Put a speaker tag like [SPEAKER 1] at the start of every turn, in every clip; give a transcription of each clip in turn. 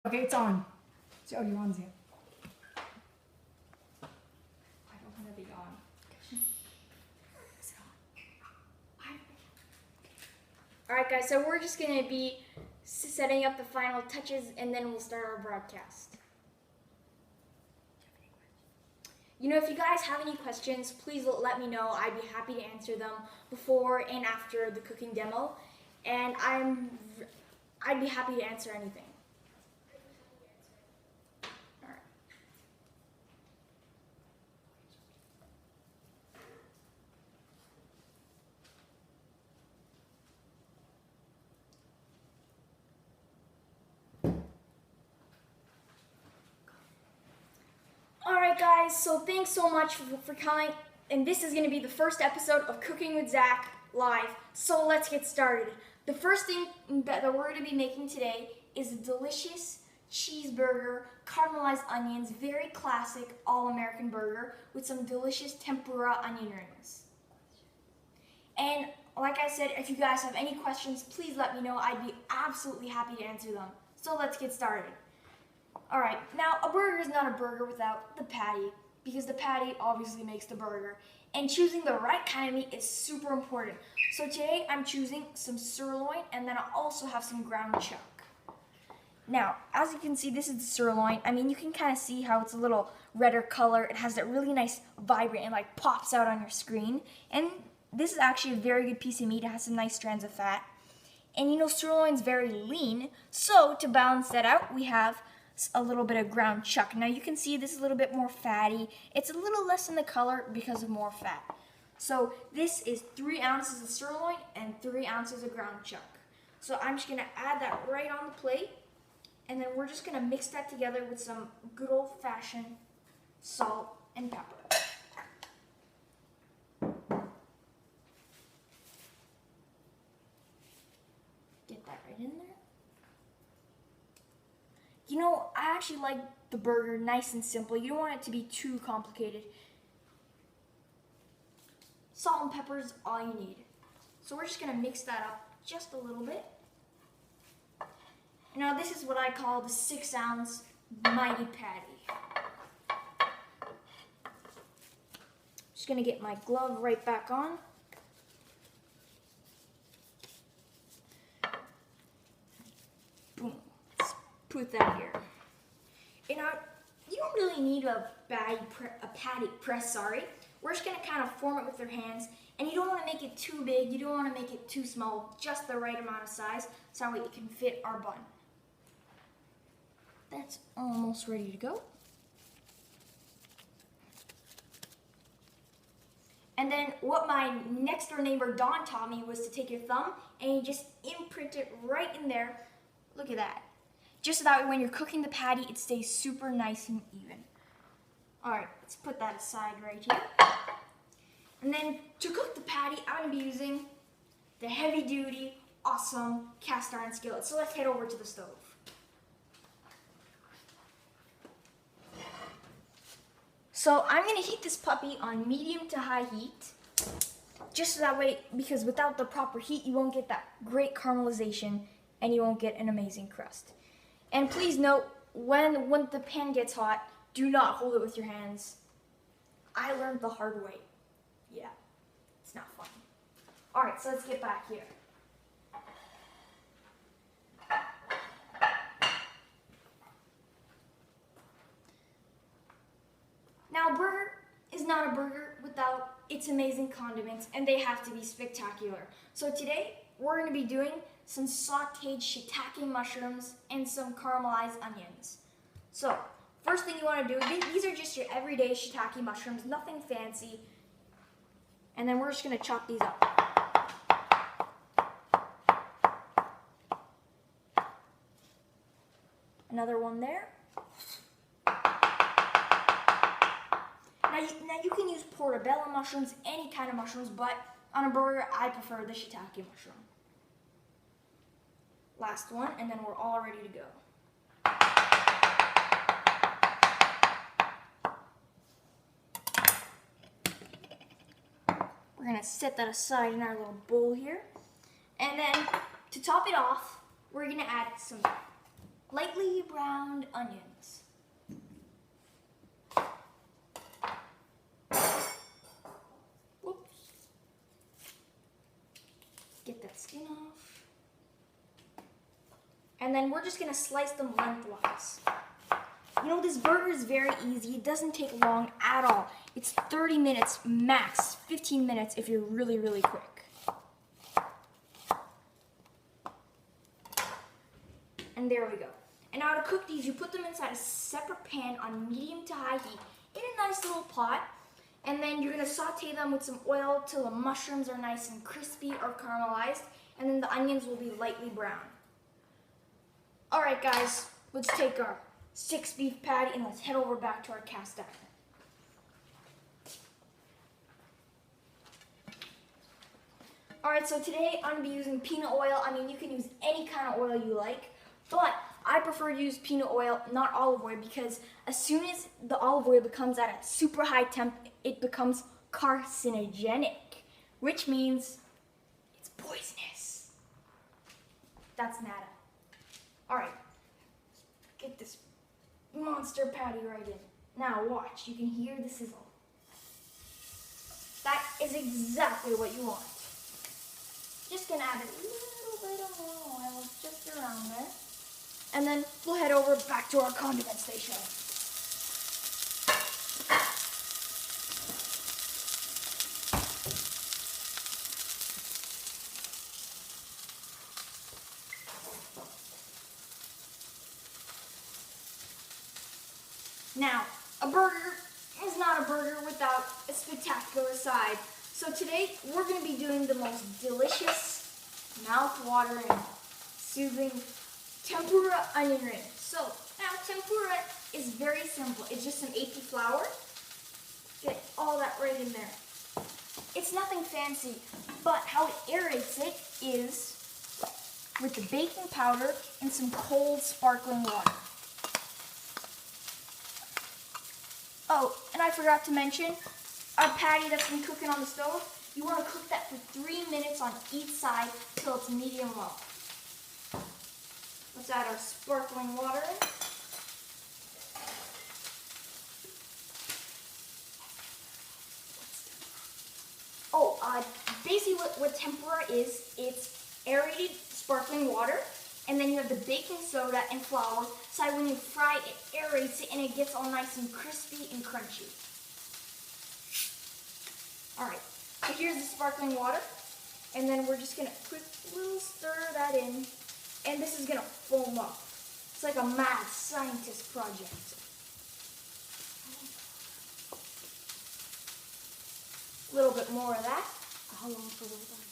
[SPEAKER 1] Okay, it's on. So, oh, you're on, Zia.
[SPEAKER 2] I don't want to be on. Alright guys, so we're just going to be setting up the final touches and then we'll start our broadcast. You know, if you guys have any questions, please let me know. I'd be happy to answer them before and after the cooking demo. And I'd be happy to answer anything. Alright guys, so thanks so much for coming, and this is going to be the first episode of Cooking with Zach live, so let's get started. The first thing that we're going to be making today is a delicious cheeseburger, caramelized onions, very classic all-American burger with some delicious tempura onion rings. And like I said, if you guys have any questions, please let me know. I'd be absolutely happy to answer them. So let's get started. Alright, now a burger is not a burger without the patty, because the patty obviously makes the burger. And choosing the right kind of meat is super important. So today I'm choosing some sirloin, and then I also have some ground chuck. Now, as you can see, this is the sirloin. I mean, you can kind of see how it's a little redder color. It has that really nice vibrant and like pops out on your screen. And this is actually a very good piece of meat. It has some nice strands of fat. And you know, sirloin's very lean, so to balance that out, we have a little bit of ground chuck. Now you can see this is a little bit more fatty. It's a little less in the color because of more fat. So this is 3 ounces of sirloin and 3 ounces of ground chuck. So I'm just gonna add that right on the plate, and then we're just gonna mix that together with some good old-fashioned salt and pepper. Get that right in there. You know, I actually like the burger nice and simple. You don't want it to be too complicated. Salt and pepper is all you need. So we're just going to mix that up just a little bit. Now this is what I call the 6-ounce mighty patty. Just going to get my glove right back on. Boom. Put that here. And you don't really need a patty press, sorry. We're just gonna kind of form it with your hands, and you don't want to make it too big, you don't want to make it too small, just the right amount of size, so that way it can fit our bun. That's almost ready to go. And then what my next door neighbor Don taught me was to take your thumb and you just imprint it right in there. Look at that. Just so that way when you're cooking the patty, it stays super nice and even. Alright, let's put that aside right here. And then to cook the patty, I'm going to be using the heavy duty, awesome cast iron skillet. So let's head over to the stove. So I'm going to heat this puppy on medium to high heat. Just so that way, because without the proper heat, you won't get that great caramelization and you won't get an amazing crust. And please note, when the pan gets hot, do not hold it with your hands. I learned the hard way. Yeah, it's not fun. Alright, so let's get back here. Now, a burger is not a burger without its amazing condiments, and they have to be spectacular. So today, we're going to be doing some sauteed shiitake mushrooms and some caramelized onions. So, first thing you want to do, these are just your everyday shiitake mushrooms, nothing fancy. And then we're just going to chop these up. Another one there. Now you can use portobello mushrooms, any kind of mushrooms, but on a burger, I prefer the shiitake mushroom. Last one, and then we're all ready to go. We're going to set that aside in our little bowl here. And then, to top it off, we're going to add some lightly browned onions. Whoops. Get that skin off. And then we're just gonna slice them lengthwise. You know, this burger is very easy. It doesn't take long at all. It's 30 minutes max, 15 minutes if you're really, really quick. And there we go. And now to cook these, you put them inside a separate pan on medium to high heat in a nice little pot. And then you're gonna saute them with some oil till the mushrooms are nice and crispy or caramelized. And then the onions will be lightly brown. All right, guys, let's take our 6 beef patty and let's head over back to our cast iron. All right, so today I'm gonna be using peanut oil. I mean, you can use any kind of oil you like, but I prefer to use peanut oil, not olive oil, because as soon as the olive oil becomes at a super high temp, it becomes carcinogenic, which means it's poisonous. That's nada. All right, get this monster patty right in. Now watch, you can hear the sizzle. That is exactly what you want. Just gonna add a little bit of more oil just around there. And then we'll head over back to our condiment station. Now, a burger is not a burger without a spectacular side. So today, we're going to be doing the most delicious, mouth-watering, soothing tempura onion rings. So, now tempura is very simple. It's just some AP flour. Get all that right in there. It's nothing fancy, but how it aerates it is with the baking powder and some cold sparkling water. Oh, and I forgot to mention, our patty that's been cooking on the stove, you want to cook that for 3 minutes on each side till it's medium well. Let's add our sparkling water in. Basically what tempura is, it's aerated sparkling water, and then you have the baking soda and flour, so when you fry it, aerates it, and it gets all nice and crispy and crunchy. Alright, so here's the sparkling water, and then we're just going to quick little stir that in, and this is going to foam up. It's like a mad scientist project. A little bit more of that. How long for well done?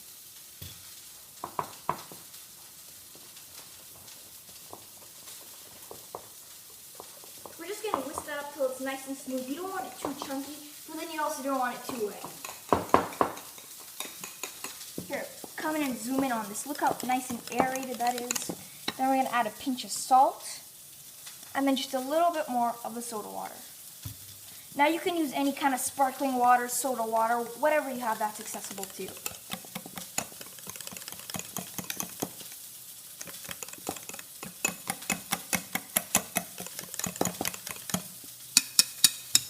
[SPEAKER 2] We're just going to whisk that up till it's nice and smooth. You don't want it too chunky, but then you also don't want it too wet. Here, come in and zoom in on this. Look how nice and aerated that is. Then we're going to add a pinch of salt, and then just a little bit more of the soda water. Now you can use any kind of sparkling water, soda water, whatever you have that's accessible to you.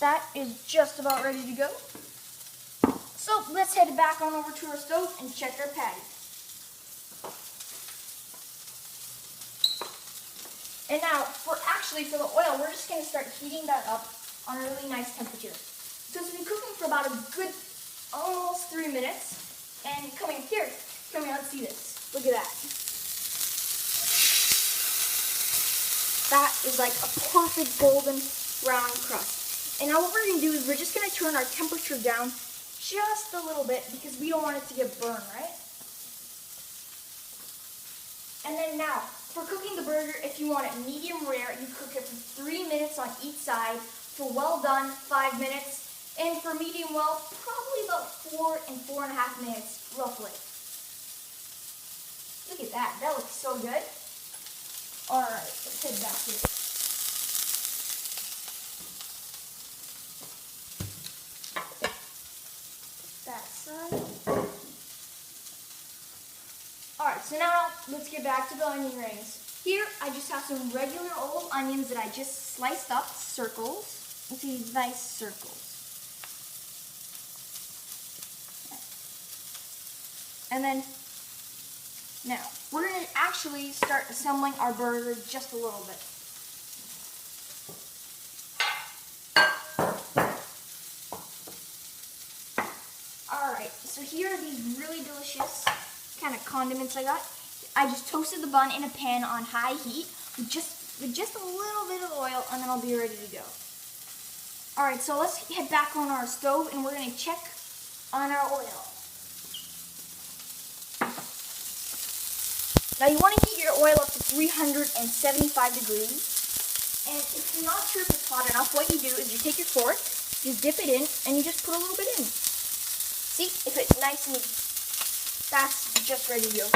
[SPEAKER 2] That is just about ready to go. So let's head back on over to our stove and check our patty. And now, for the oil, we're just going to start heating that up on a really nice temperature. So it's been cooking for about a good almost 3 minutes. And come here, let's see this. Look at that. That is like a perfect golden brown crust. And now what we're going to do is we're just going to turn our temperature down just a little bit because we don't want it to get burned, right? And then now, for cooking the burger, if you want it medium rare, you cook it for 3 minutes on each side. For well done, 5 minutes. And for medium well, probably about 4 and 4.5 minutes, roughly. Look at that. That looks so good. All right, let's head back to it. That side. All right, so now let's get back to the onion rings. Here, I just have some regular old onions that I just sliced up, circles. You see these nice circles. And then, now, we're going to actually start assembling our burger just a little bit. Alright, so here are these really delicious kind of condiments I got. I just toasted the bun in a pan on high heat with just a little bit of oil, and then I'll be ready to go. Alright, so let's head back on our stove and we're going to check on our oil. Now you want to heat your oil up to 375 degrees. And if you're not sure if it's hot enough, what you do is you take your fork, you dip it in, and you just put a little bit in. See, if it's nice and that's just ready to go.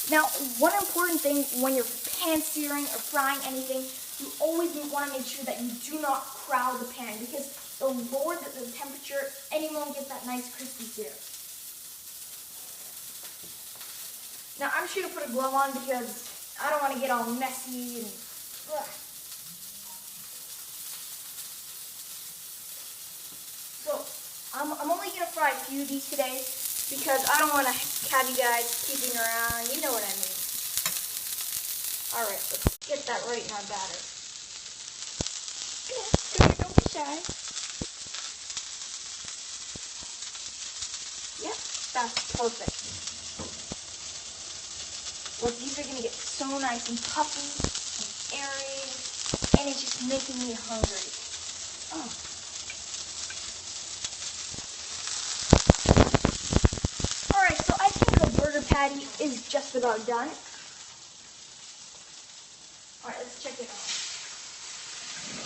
[SPEAKER 2] Now, one important thing when you're pan searing or frying anything, you always want to make sure that you do not crowd the pan, because the lower the temperature, and you won't get that nice crispy sear. Now, I'm just going to put a glove on because I don't want to get all messy and ugh. So, I'm only going to fry a few of these today because I don't want to have you guys keeping around. You know what I mean. Alright, let's get that right in our batter. Come here, don't be shy. Yep, that's perfect. Well, these are going to get so nice and puffy and airy, and it's just making me hungry. Oh. Alright, so I think the burger patty is just about done. Alright, let's check it out.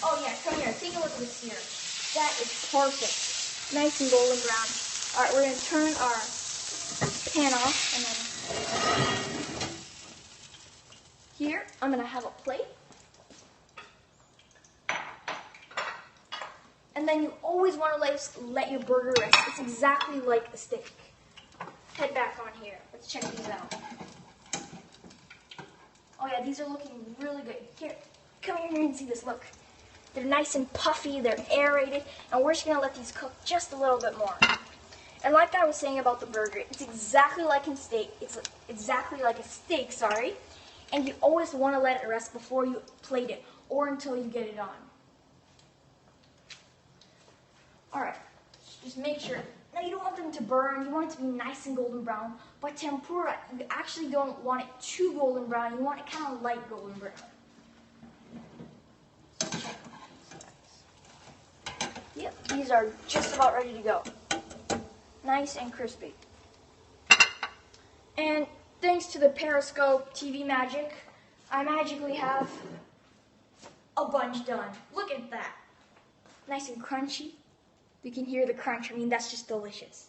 [SPEAKER 2] Oh yeah, come here, take a look at this here. That is perfect. Nice and golden brown. Alright, we're going to turn our pan off, and then here, I'm going to have a plate. And then you always want to let your burger rest. It's exactly like a steak. Head back on here. Let's check these out. Oh yeah, these are looking really good. Here, come here and see this. Look. They're nice and puffy. They're aerated. And we're just going to let these cook just a little bit more. And like I was saying about the burger, it's exactly like a steak. It's exactly like a steak, sorry. And you always want to let it rest before you plate it, or until you get it on. Alright, just make sure. Now you don't want them to burn, you want it to be nice and golden brown. But tempura, you actually don't want it too golden brown, you want it kind of light golden brown. Yep, these are just about ready to go. Nice and crispy. And thanks to the Perioscope TV magic, I magically have a bunch done. Look at that. Nice and crunchy. You can hear the crunch. I mean, that's just delicious.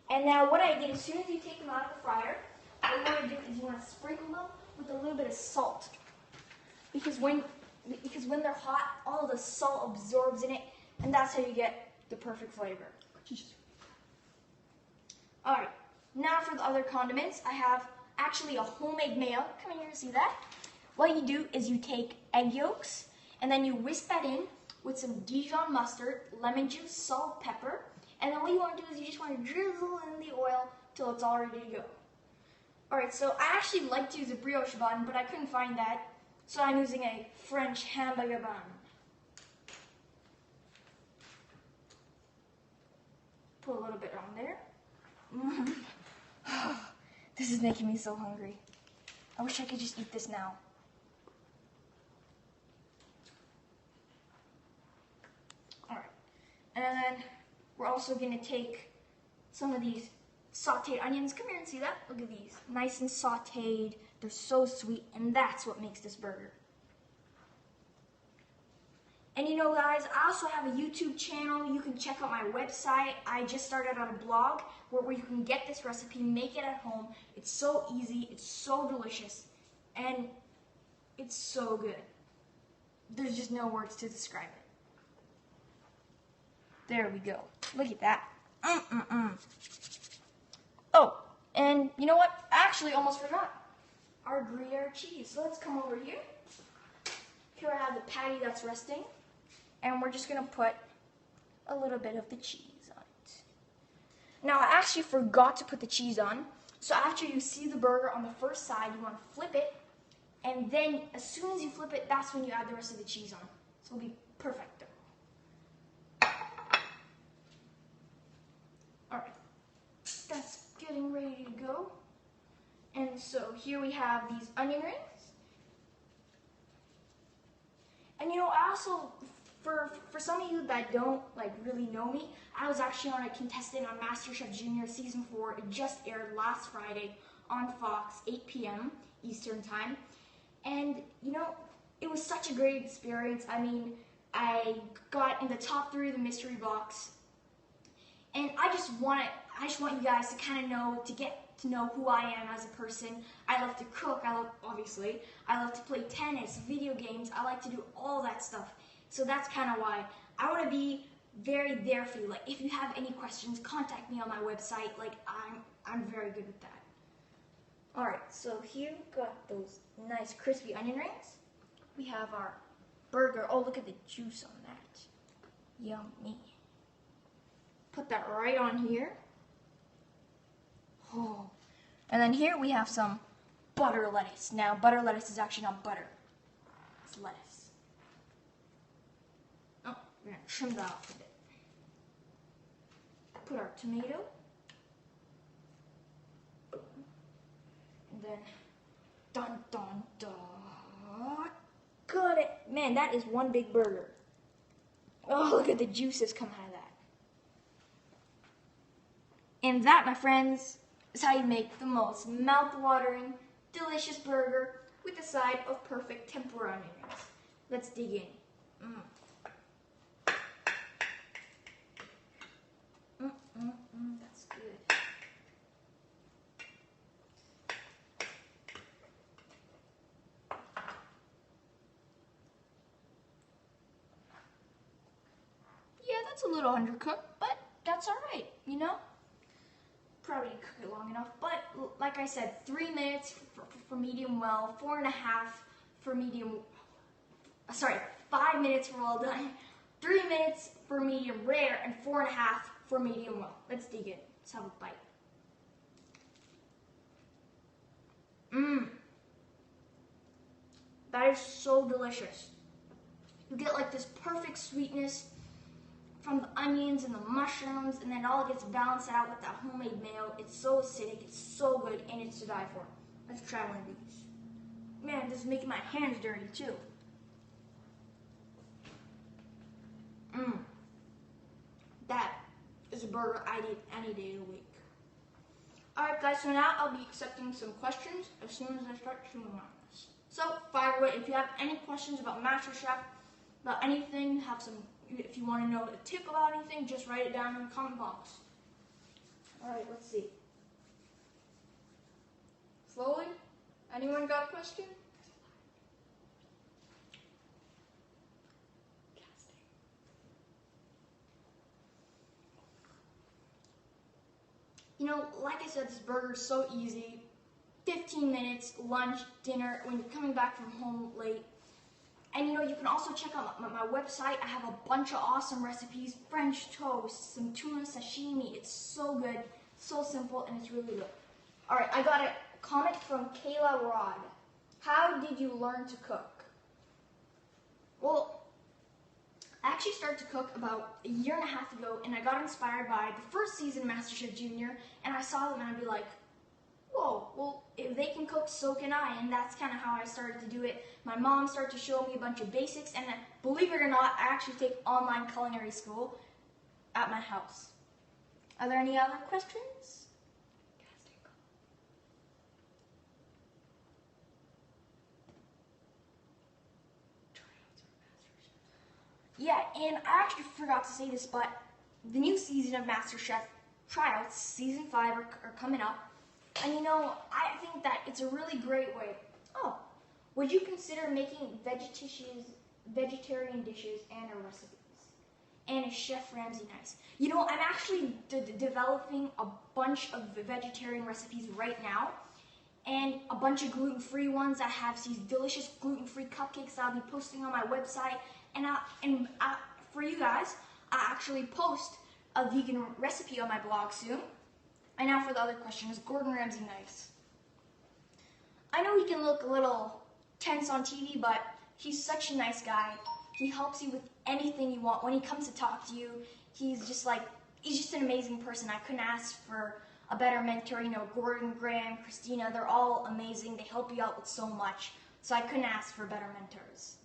[SPEAKER 2] And now what I did, as soon as you take them out of the fryer, what you want to do is you want to sprinkle them with a little bit of salt. Because when they're hot, all the salt absorbs in it, and that's how you get the perfect flavor. Alright. Now for the other condiments, I have actually a homemade mayo. Come in here and see that. What you do is you take egg yolks, and then you whisk that in with some Dijon mustard, lemon juice, salt, pepper, and then what you want to do is you just want to drizzle in the oil till it's all ready to go. Alright, so I actually like to use a brioche bun, but I couldn't find that, so I'm using a French hamburger bun. Put a little bit on there. This is making me so hungry. I wish I could just eat this now. Alright. And then we're also going to take some of these sauteed onions. Come here and see that. Look at these. Nice and sauteed. They're so sweet, and that's what makes this burger. And you know, guys, I also have a YouTube channel. You can check out my website. I just started on a blog where you can get this recipe, make it at home. It's so easy, it's so delicious, and it's so good. There's just no words to describe it. There we go. Look at that. Oh, and you know what? I actually almost forgot. our Gruyere cheese. So let's come over here. Here I have the patty that's resting, and we're just gonna put a little bit of the cheese on it. Now I actually forgot to put the cheese on, so after you see the burger on the first side, you want to flip it, and then as soon as you flip it, that's when you add the rest of the cheese on. So it'll be perfect. Alright, that's getting ready to go. And so here we have these onion rings. And you know, I also, for some of you that don't really know me, I was actually on a contestant on Masterchef Junior Season 4. It just aired last Friday on Fox, 8 p.m. Eastern Time. And you know, it was such a great experience. I mean, I got in the top 3 of the mystery box. And I just want you guys to kind of know, to get to know who I am as a person. I love to cook, obviously. I love to play tennis, video games. I like to do all that stuff. So that's kind of why I want to be very there for you. Like, if you have any questions, contact me on my website. Like, I'm very good with that. All right, so here we've got those nice crispy onion rings. We have our burger. Oh, look at the juice on that. Yummy. Put that right on here. Oh. And then here we have some butter lettuce. Now, butter lettuce is actually not butter. It's lettuce. Oh, we're going to trim that off a bit. Put our tomato. And then, dun, dun, dun. Got it. Man, that is one big burger. Oh, look at the juices coming out of that. And that, my friends, is how you make the most mouth-watering, delicious burger with a side of perfect tempura onion rings. Let's dig in. That's good. Yeah, that's a little undercooked, but that's all right, you know? Probably cook it long enough, but like I said, 3 minutes for medium well, 4.5 for medium, 5 minutes for well done, 3 minutes for medium rare, and 4.5 for medium well. Let's dig in. Let's have a bite. That is so delicious. You get like this perfect sweetness from the onions and the mushrooms, and then it all gets balanced out with that homemade mayo. It's so acidic, it's so good, and it's to die for. Let's try one of these. Man, this is making my hands dirty too. That is a burger I'd eat any day of the week. Alright guys, so now I'll be accepting some questions as soon as I start chewing on this. So, fire away. If you have any questions about MasterChef, about anything, if you want to know a tip about anything, just write it down in the comment box. Alright, let's see. Slowly. Anyone got a question? You know, like I said, this burger is so easy. 15 minutes, lunch, dinner, when you're coming back from home late. And you know, you can also check out my website. I have a bunch of awesome recipes. French toast, some tuna sashimi. It's so good, so simple, and it's really good. Alright, I got a comment from Kayla Rod. How did you learn to cook? Well, I actually started to cook about 1.5 years ago, and I got inspired by the first season of Masterchef Junior, and I saw them and I'd be like, whoa, well, if they can cook, so can I, and that's kind of how I started to do it. My mom started to show me a bunch of basics, and believe it or not, I actually take online culinary school at my house. Are there any other questions? Yeah, and I actually forgot to say this, but the new season of MasterChef tryouts, season 5, are coming up. And you know, I think that it's a really great way. Oh, would you consider making vegetarian dishes and recipes? And is Chef Ramsay nice? You know, I'm actually developing a bunch of vegetarian recipes right now. and a bunch of gluten-free ones. I have these delicious gluten-free cupcakes that I'll be posting on my website. And for you guys, I actually post a vegan recipe on my blog soon. And now for the other question, is Gordon Ramsay nice? I know he can look a little tense on TV, but he's such a nice guy. He helps you with anything you want. When he comes to talk to you, he's just an amazing person. I couldn't ask for a better mentor. You know, Gordon, Graham, Christina, they're all amazing. They help you out with so much. So I couldn't ask for better mentors.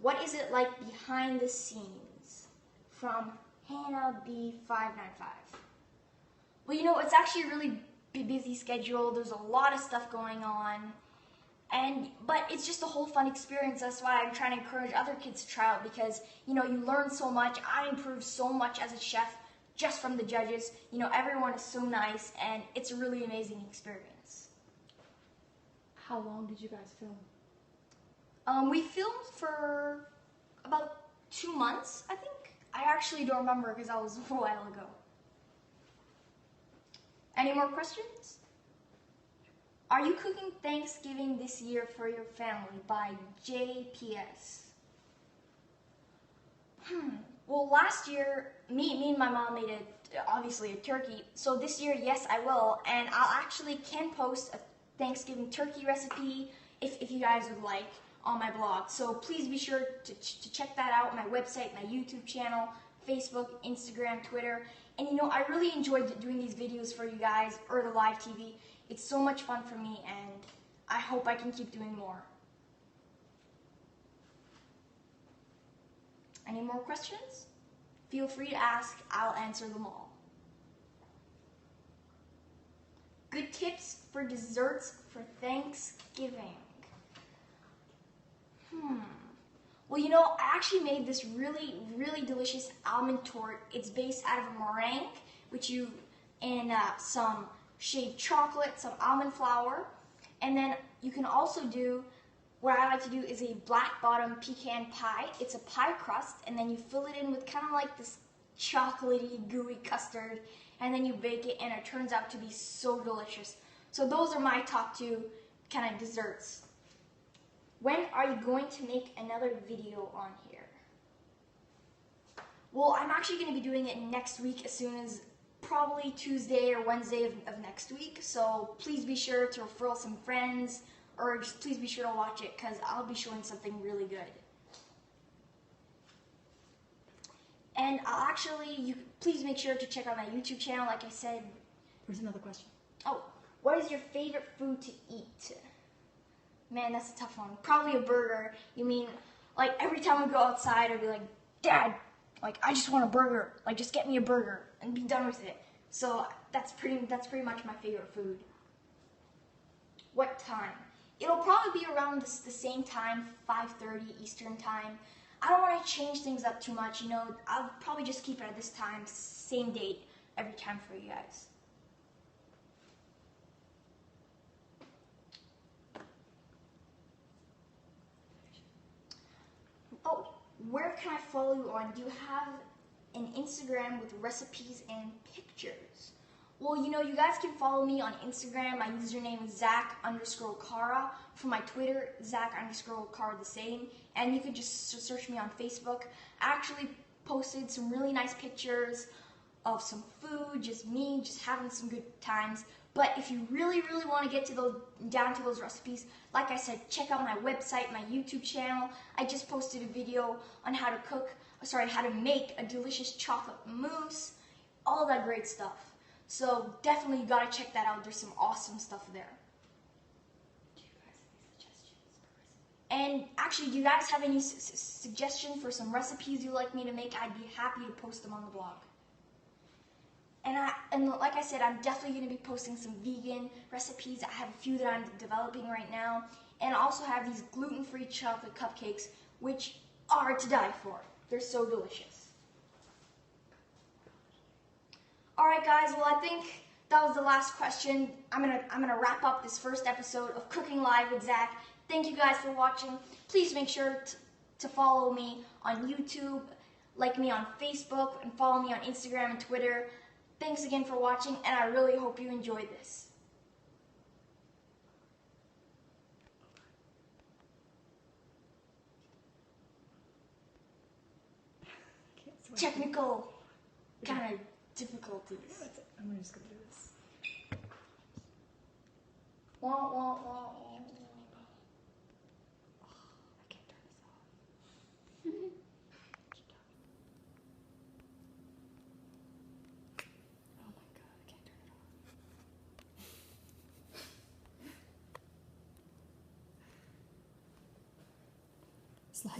[SPEAKER 2] What is it like behind the scenes? From Hannah B595. Well, you know, it's actually a really busy schedule. There's a lot of stuff going on. But it's just a whole fun experience. That's why I'm trying to encourage other kids to try out, because, you know, you learn so much. I improved so much as a chef just from the judges. You know, everyone is so nice, and it's a really amazing experience.
[SPEAKER 1] How long did you guys film?
[SPEAKER 2] We filmed for about 2 months, I think. I actually don't remember because that was a while ago. Any more questions? Are you cooking Thanksgiving this year for your family? By JPS. Well, last year, me and my mom made obviously a turkey. So this year, yes, I will. And I'll actually can post a Thanksgiving turkey recipe if you guys would like on my blog. So please be sure to check that out, my website, my YouTube channel, Facebook, Instagram, Twitter. And you know, I really enjoyed doing these videos for you guys, or the live TV. It's so much fun for me, and I hope I can keep doing more. Any more questions? Feel free to ask, I'll answer them all. Good tips for desserts for Thanksgiving. Well, you know, I actually made this really, really delicious almond tort. It's based out of a meringue, and some shaved chocolate, some almond flour, and then you can also do, what I like to do is a black bottom pecan pie. It's a pie crust, and then you fill it in with kind of like this chocolatey, gooey custard, and then you bake it, and it turns out to be so delicious. So those are my top 2 kind of desserts. When are you going to make another video on here? Well, I'm actually going to be doing it next week, as soon as probably Tuesday or Wednesday of next week. So please be sure to refer some friends, or just please be sure to watch it, because I'll be showing something really good. And please make sure to check out my YouTube channel, like I said.
[SPEAKER 1] There's another question.
[SPEAKER 2] Oh, what is your favorite food to eat? Man, that's a tough one. Probably a burger. You mean, like, every time we go outside, I'd be like, Dad, like, I just want a burger. Like, just get me a burger and be done with it. So that's pretty much my favorite food. What time? It'll probably be around the same time, 5:30 Eastern time. I don't want to change things up too much, you know. I'll probably just keep it at this time, same date, every time for you guys. Oh, where can I follow you on? Do you have an Instagram with recipes and pictures? Well, you know, you guys can follow me on Instagram. My username is Zac_Kara. For my Twitter, Zac_Kara the same. And you could just search me on Facebook. I actually posted some really nice pictures of some food, just me, just having some good times. But if you really, really want to get down to those recipes, like I said, check out my website, my YouTube channel. I just posted a video on how to make a delicious chocolate mousse, all that great stuff. So definitely you gotta check that out. There's some awesome stuff there.
[SPEAKER 1] Do you guys have any suggestions for recipes?
[SPEAKER 2] And actually, do you guys have any suggestions for some recipes you'd like me to make? I'd be happy to post them on the blog. And like I said, I'm definitely going to be posting some vegan recipes. I have a few that I'm developing right now. And I also have these gluten-free chocolate cupcakes, which are to die for. They're so delicious. Alright guys, well I think that was the last question. I'm gonna wrap up this first episode of Cooking Live with Zac. Thank you guys for watching. Please make sure to follow me on YouTube, like me on Facebook, and follow me on Instagram and Twitter. Thanks again for watching, and I really hope you enjoyed this. Technical kind of difficulties.
[SPEAKER 3] I'm just gonna do this.
[SPEAKER 2] Wah, wah, wah, wah.
[SPEAKER 3] I can't turn this off. Oh my god, I can't turn it off.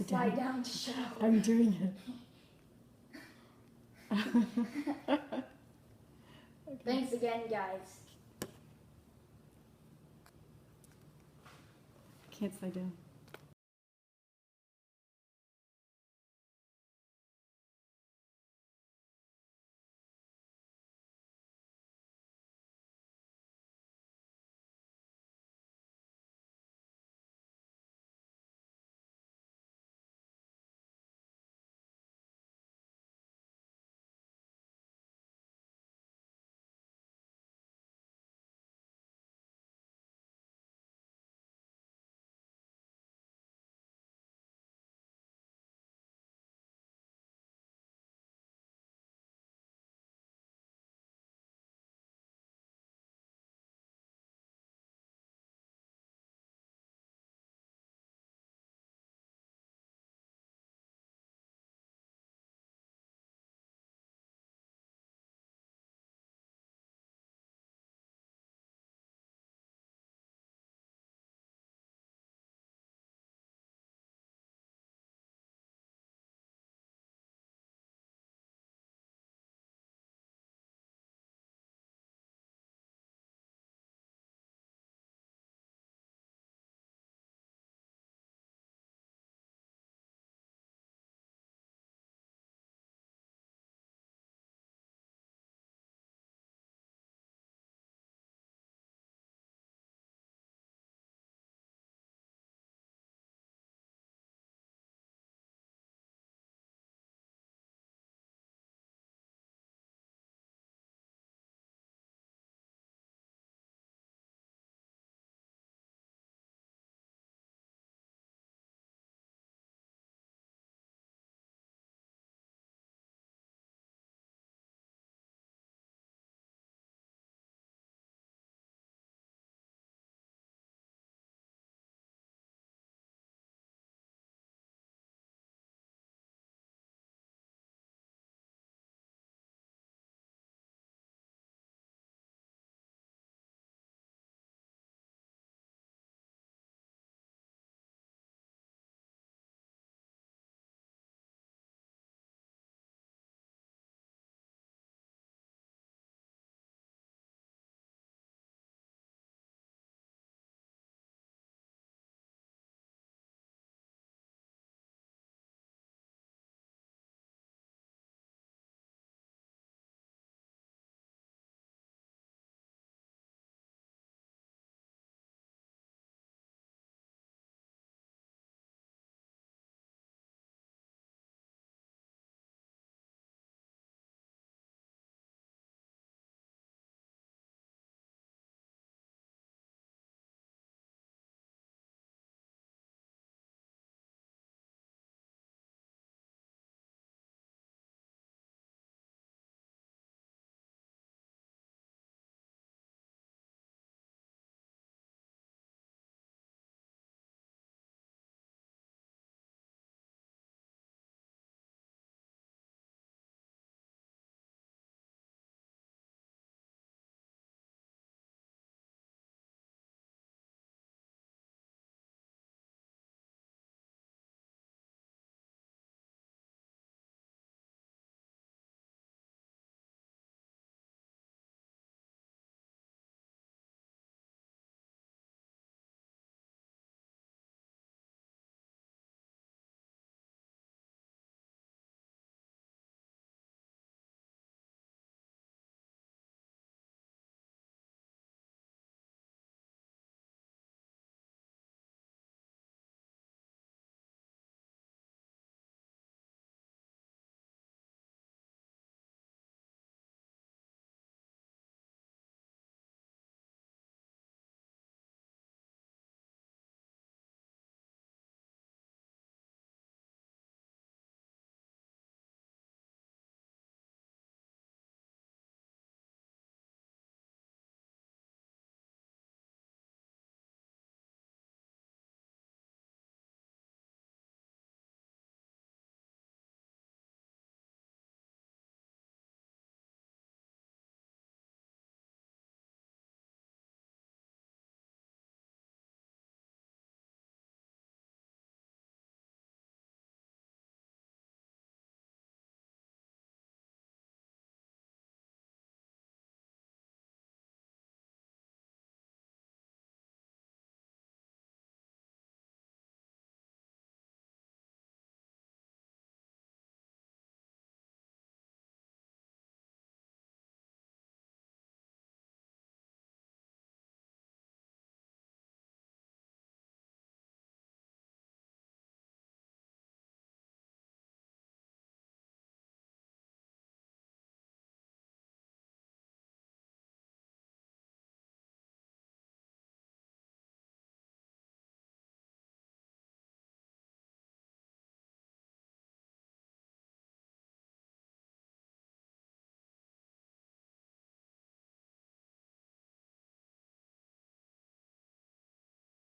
[SPEAKER 2] Slide down to show.
[SPEAKER 3] I'm doing it.
[SPEAKER 2] Thanks again, guys.
[SPEAKER 3] Can't slide down.